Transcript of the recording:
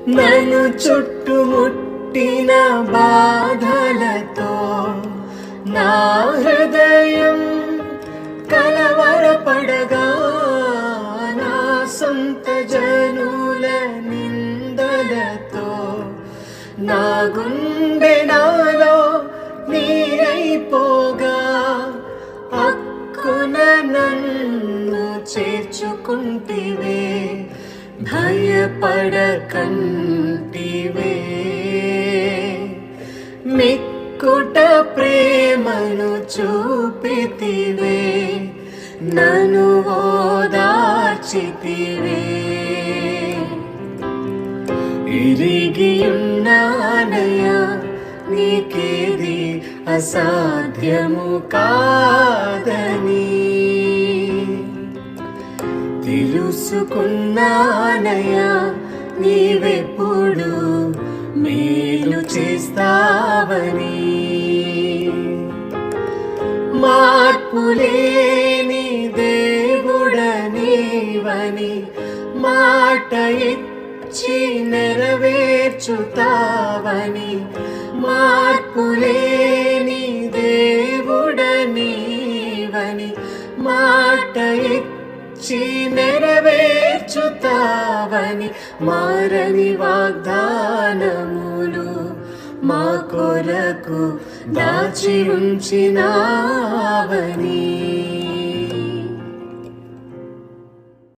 నన్ను చుట్టుముట్టిన బాధలతో నా హృదయం కలవరపడగా, నా సొంత జనుల నిందలతో నా గుండె నాలో నీరైపోగా, హక్కున నన్ను చేర్చుకుంటివే, భయపడకంటివే. మిక్కుట ప్రేమను చూపితివే, నన్ను ఓదార్చితివే. ఇరిగియున్నానయ్యా, నీకేది అసాధ్యము కాదని తెలుసుకున్నానయ్యా, నీవెప్పుడు మేలు చేస్తావని. మార్పులేని దేవుడనీవని మాట ఇచ్చి నెరవేర్చుతావని, మార్పులేని దేవుడనీవని మాట ఇచ్చి నెరవేర్చుతావని, మారని వాగ్దానములు మా కొరకు దాచి ఉంచినావని.